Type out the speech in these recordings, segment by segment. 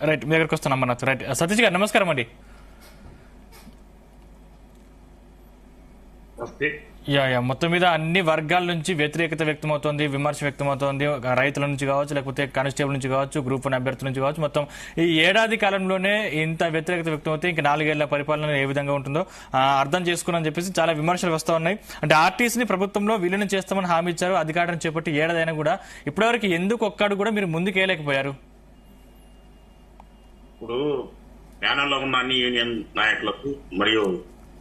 Right, మీ దగ్గరకు వస్తున్నాం అన్నట్టు. రైట్, సతీష్ గారు నమస్కారం అండి. మొత్తం మీద అన్ని వర్గాల నుంచి వ్యతిరేకత వ్యక్తమవుతోంది, విమర్శ వ్యక్తమవుతోంది. రైతుల నుంచి కావచ్చు, లేకపోతే కానిస్టేబుల్ నుంచి కావచ్చు, గ్రూప్ 1 అభ్యర్థుల నుంచి కావచ్చు. మొత్తం ఈ ఏడాది కాలంలోనే ఇంత వ్యతిరేకత వ్యక్తమవుతే ఇంకా 4 ఏళ్ల పరిపాలన ఏ విధంగా ఉంటుందో అర్థం చేసుకున్నారని చెప్పేసి చాలా విమర్శలు వస్తూ ఉన్నాయి. అంటే ఆర్టీసీని ప్రభుత్వంలో విలీనం చేస్తామని హామీ ఇచ్చారు, అధికారం చేపట్టి ఏడాదైనా కూడా ఇప్పటివరకు ఎందుకు ఒక్కడు కూడా మీరు ముందుకేయలేకపోయారు? ఇప్పుడు ప్యానల్లో ఉన్న అన్ని యూనియన్ నాయకులకు మరియు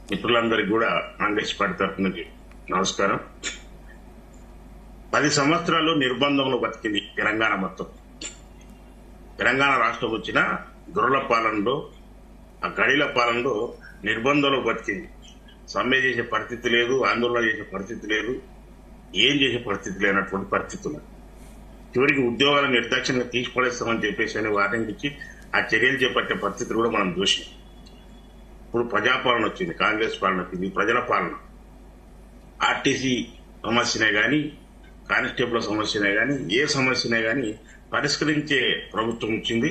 మిత్రులందరికీ కూడా కాంగ్రెస్ పార్టీ తరఫు నుంచి నమస్కారం. 10 సంవత్సరాలు నిర్బంధంలో బతికింది తెలంగాణ మొత్తం. తెలంగాణ రాష్ట్రం వచ్చిన దొరల పాలనలో, ఆ గడిల పాలనలో నిర్బంధంలో బతికింది. సమ్మె చేసే పరిస్థితి లేదు, ఆందోళన చేసే పరిస్థితి లేదు, ఏం చేసే పరిస్థితి లేనటువంటి పరిస్థితులు. చివరికి ఉద్యోగాలను నిర్దాక్షిణ్యంగా తీసిపడేస్తామని చెప్పేసి అని వార్నింగ్ ఇచ్చి ఆ చర్యలు చేపట్టే పరిస్థితులు కూడా మనం చూసాం. ఇప్పుడు ప్రజాపాలన వచ్చింది, కాంగ్రెస్ పాలన వచ్చింది, ప్రజల పాలన. ఆర్టీసీ సమస్యనే గాని, కానిస్టేబుల్ సమస్యనే గాని, ఏ సమస్యనే గాని పరిష్కరించే ప్రభుత్వం వచ్చింది,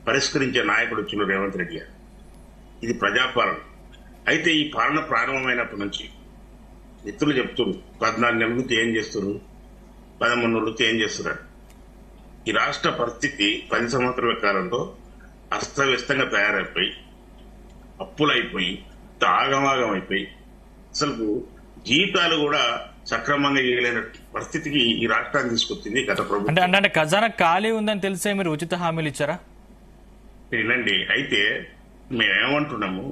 పరిష్కరించే నాయకుడు వచ్చిన రేవంత్ రెడ్డి గారు. ఇది ప్రజాపాలన. అయితే ఈ పాలన ప్రారంభమైనప్పటి నుంచి మిత్రులు చెప్తున్నారు 14 నెలలతో ఏం చేస్తున్నారు, 13 నెలలతో ఏం చేస్తున్నారు. ఈ రాష్ట్ర పరిస్థితి 10 సంవత్సరాల కాలంలో అస్తవ్యస్తంగా తయారైపోయి, అప్పులైపోయి, ఆగమాగం అయిపోయి, అసలు జీతాలు కూడా సక్రమంగా ఇవ్వలేని పరిస్థితికి ఈ రాష్ట్రాన్ని తీసుకొచ్చింది గత ప్రభుత్వం. అంటే ఖజానా ఖాళీ ఉందని తెలిసే మీరు ఉచిత హామీలు ఇచ్చారా? వినండి, అయితే మేమేమంటున్నాము,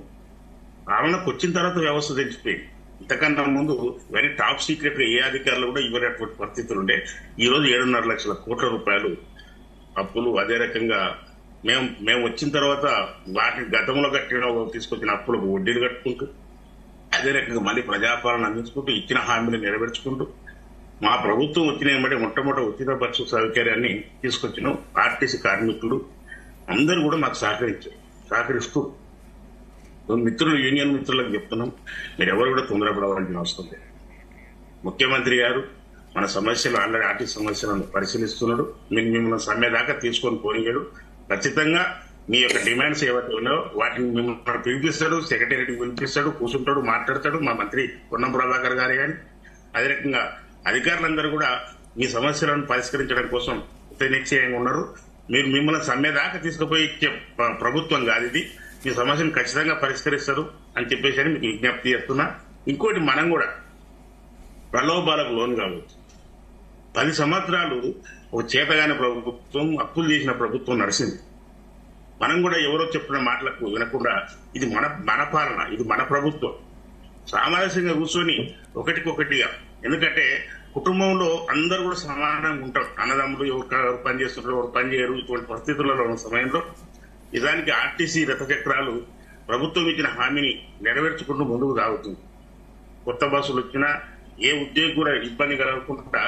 పాలనకు వచ్చిన తర్వాత వ్యవస్థ తెచ్చిపోయింది. ఇంతకన్నా ముందు వెరీ టాప్ సీక్రెట్ గా ఏ అధికారులు కూడా ఇవ్వనటువంటి పరిస్థితులు ఉండే. ఈ రోజు 7.5 లక్షల కోట్ల రూపాయలు అప్పులు. అదే రకంగా మేము వచ్చిన తర్వాత వాటిని గతంలో కట్టిన తీసుకొచ్చిన అప్పులకు వడ్డీలు కట్టుకుంటూ, అదే రకంగా మళ్ళీ ప్రజాపాలన అందించుకుంటూ, ఇచ్చిన హామీలు నెరవేర్చుకుంటూ, మా ప్రభుత్వం వచ్చిన మొట్టమొదటి ఉచిత బస్సు సౌకర్యాన్ని తీసుకొచ్చినాం. ఆర్టీసీ కార్మికులు అందరూ కూడా మాకు సహకరిస్తూ మిత్రులు, యూనియన్ మిత్రులకు చెప్తున్నాం, మీరు ఎవరు కూడా తొందరపడవలసిన అవసరం లేదు. ముఖ్యమంత్రి గారు మన సమస్యలు, ఆల్రెడీ ఆర్టీసీ సమస్యలను పరిశీలిస్తున్నాడు. మిమ్మల్ని సమ్మె దాకా తీసుకొని పోనీయాడు. ఖచ్చితంగా మీ యొక్క డిమాండ్స్ ఏవైతే ఉన్నాయో వాటిని మిమ్మల్ని పిలిపిస్తాడు, సెక్రటేరియట్కి పిలిపిస్తాడు, కూర్చుంటాడు, మాట్లాడతాడు. మా మంత్రి పొన్నం ప్రభాకర్ గారే కానీ, అదే రకంగా అధికారులందరూ కూడా మీ సమస్యలను పరిష్కరించడం కోసం నిశ్చయంగా ఉన్నారు. మీరు మిమ్మల్ని సమ్మె దాకా తీసుకుపోయి ప్రభుత్వం కాదు ఇది, మీ సమస్యను ఖచ్చితంగా పరిష్కరిస్తారు అని చెప్పేసి మీకు విజ్ఞప్తి చేస్తున్నా. ఇంకోటి, మనం కూడా ప్రలోభాలకు లోన్ కావచ్చు. 10 సంవత్సరాలు ఒక చేతగాని ప్రభుత్వం, అప్పులు చేసిన ప్రభుత్వం నడిచింది. మనం కూడా ఎవరో చెప్పిన మాటలకు వినకుండా, ఇది మన పాలన, ఇది మన ప్రభుత్వం, సామరస్యంగా కూర్చొని ఒకటికొకటిగా, ఎందుకంటే కుటుంబంలో అందరూ కూడా సమానంగా ఉంటారు. అన్నదమ్ములు ఎవరు పని చేస్తుంటారు, ఎవరు పని చేయరు. ఇటువంటి పరిస్థితులలో ఉన్న సమయంలో నిజానికి ఆర్టీసీ రథచక్రాలు ప్రభుత్వం ఇచ్చిన హామీని నెరవేర్చుకుంటూ ముందుకు సాగుతుంది. కొత్త బస్సులు వచ్చినా ఏ ఉద్యోగి కూడా ఇబ్బంది కలగకుండా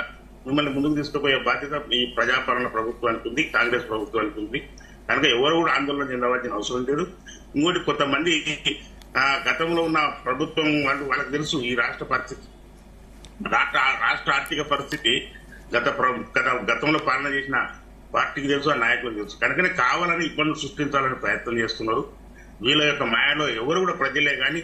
మిమ్మల్ని ముందుకు తీసుకుపోయే బాధ్యత ఈ ప్రజాపాలన ప్రభుత్వానికి ఉంది, కాంగ్రెస్ ప్రభుత్వానికి ఉంది. కనుక ఎవరు కూడా ఆందోళన చెందవలసిన అవసరం లేదు. ఇంకోటి, కొంతమంది గతంలో ఉన్న ప్రభుత్వం వాళ్ళకి తెలుసు ఈ రాష్ట్ర పరిస్థితి, రాష్ట్ర ఆర్థిక పరిస్థితి గతంలో పాలన చేసిన పార్టీకి తెలుసు, ఆ నాయకులకు తెలుసు. కనుకనే కావాలని ఇబ్బందులు సృష్టించాలని ప్రయత్నం చేస్తున్నారు. వీళ్ళ యొక్క మాయలో ఎవరు కూడా ప్రజలే గాని,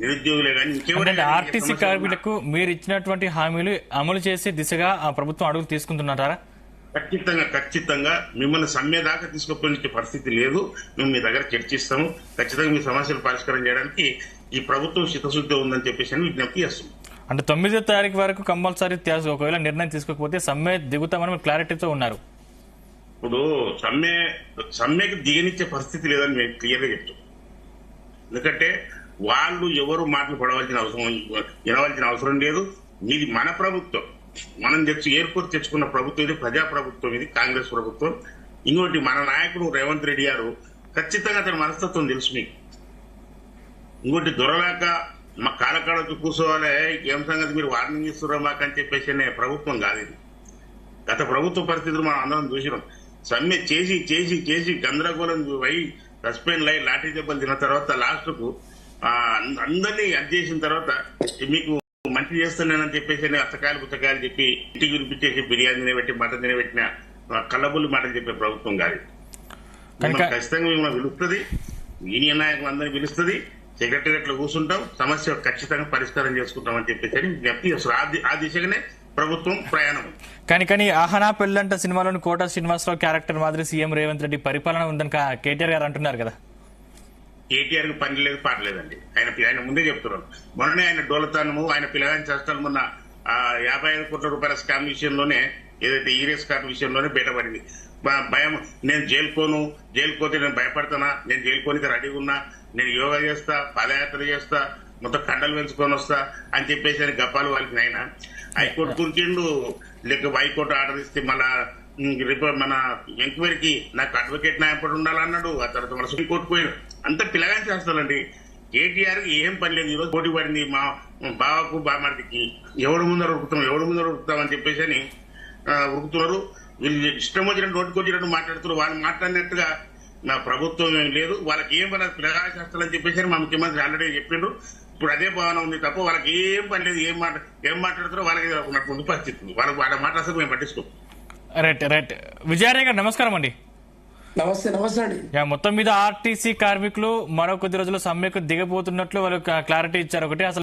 నిరుద్యోగులే గాని, ఇంకెవరైనా ఆర్టీసీ కార్మికులకు మీరు ఇచ్చినటువంటి హామీలు అమలు చేసే దిశగా ఆ ప్రభుత్వం అడుగులు తీసుకుంటున్నారా? ఖచ్చితంగా మిమ్మల్ని సమ్మె దాకా తీసుకుపోయే పరిస్థితి లేదు. మేము మీ దగ్గర చర్చిస్తాము. ఖచ్చితంగా మీ సమస్యలు పరిష్కారం చేయడానికి ఈ ప్రభుత్వం చిత్తశుద్ధి ఉందని చెప్పేసి విజ్ఞప్తి చేస్తున్నాం. అంటే 9వ తారీఖు వరకు కంపల్సరీ ఒకవేళ నిర్ణయం తీసుకోకపోతే సమ్మె దిగుతామని క్లారిటీతో ఉన్నారు. ఇప్పుడు సమ్మెకి దిగనిచ్చే పరిస్థితి లేదని మేము క్లియర్ గా చెప్తాం. ఎందుకంటే వాళ్ళు ఎవరు మాటలు వినవలసిన అవసరం లేదు. మీది మన ప్రభుత్వం, మనం ఏర్పాటు తెచ్చుకున్న ప్రభుత్వం ఇది, ప్రజా ప్రభుత్వం ఇది, కాంగ్రెస్ ప్రభుత్వం. ఇంకోటి, మన నాయకుడు రేవంత్ రెడ్డి గారు ఖచ్చితంగా అతని మనస్తత్వం తెలుసు మీకు. ఇంకోటి, దొరలాక మా కాలకాడకు కూర్చోవాలి, ఏం సంగతి మీరు వార్నింగ్ ఇస్తున్నారా మాకని చెప్పేసి ప్రభుత్వం కాదు ఇది. గత ప్రభుత్వ పరిస్థితులు మనం అందరం చూసినాం. సమ్మె చేసి చేసి చేసి గందరగోళం అయి సస్పెండ్ అయి లాఠీ దెబ్బలు తిన్న తర్వాత లాస్ట్ కు అందరినీ అది చేసిన తర్వాత మీకు మంచి చేస్తున్నానని చెప్పేసి అత్తకాయలు పుస్తకాలు చెప్పి ఇంటికి వినిపించేసి బిర్యానీ తినబెట్టి మటన్ తినబెట్టిన కళ్ళబుల్లి మాటలు చెప్పే ప్రభుత్వం కాదు. ఖచ్చితంగా మిమ్మల్ని పిలుస్తుంది, యూనియన్ నాయకులందరినీ పిలుస్తుంది, సెక్రటరియట్ లో కూర్చుంటాం, సమస్య ఖచ్చితంగా పరిష్కారం చేసుకుంటాం అని చెప్పేసి విజ్ఞప్తి చేస్తారు. ఆ దిశగానే ప్రభుత్వం ప్రయాణం. కానీ ఆహనా పెళ్ళంట సినిమాలోని కోట శ్రీనివాసరావు క్యారెక్టర్ మాదిరి సీఎం రేవంత్ రెడ్డి పరిపాలన ఉందని కేటీఆర్ గారు అంటున్నారు కదా. కేటీఆర్ కి పని లేదు, పాట లేదండి. ఆయన ముందే చెప్తున్నారు. మొన్ననే ఆయన డోలతానము, ఆయన పిల్లగాని చేష్టాలు మొన్న 55 కోట్ల రూపాయల స్కామ్ విషయంలోనే, ఏదైతే ఈరియస్ కార్డు విషయంలోనే బయటపడింది. భయం, నేను జైలుకోతే నేను భయపడతానా, నేను జైలుకోనికి రెడీగా ఉన్నా, నేను యోగా చేస్తా, పాదయాత్ర చేస్తా, మొత్తం కండలు పెంచుకొని వస్తా అని చెప్పేసి అని గప్పాలు వాళ్ళకి. ఆయన హైకోర్టు కురికిండు, లేక హైకోర్టు ఆర్డర్ ఇస్తే మళ్ళా మన ఎంక్వైరీకి నాకు అడ్వకేట్ న్యాయపడి ఉండాలన్నాడు. ఆ తర్వాత మన సుప్రీంకోర్టు పోయాడు. అంతా పిల్లగాని చేస్తానండి. కేటీఆర్ ఏం పని లేదు. ఈరోజు పోటీ పడింది మా బావకు బామర్దికి, ఎవడు ముందర ఉరుకుతాం అని చెప్పేసి అని ఉరుకుతున్నారు. వీళ్ళు ఇష్టం వచ్చినట్టు నోటికి వచ్చినట్టు మాట్లాడుతున్నారు. వాళ్ళు మాట్లాడినట్టుగా నా ప్రభుత్వం ఏం లేదు. వాళ్ళకి ఏం పని పిల్లగా చేస్తారని చెప్పేసి మా ముఖ్యమంత్రి ఆల్రెడీ చెప్పిండ్రు. ఇప్పుడు అదే భావన ఉంది తప్ప వాళ్ళకి ఏం పని లేదు. ఏం మాట్లాడుతారో వాళ్ళకి ఉన్నటువంటి పరిస్థితి. వాళ్ళ మాట అసలు మేము పట్టించుకోం. రైట్ విజయారాయ్ గారు నమస్కారం అండి. నమస్తే అండి. మొత్తం మీద ఆర్టీసీ కార్మికులు మరో కొద్ది రోజుల్లో సమ్మెకు దిగబోతున్నట్లు వాళ్ళు క్లారిటీ ఇచ్చారు. ఒకటి అసలు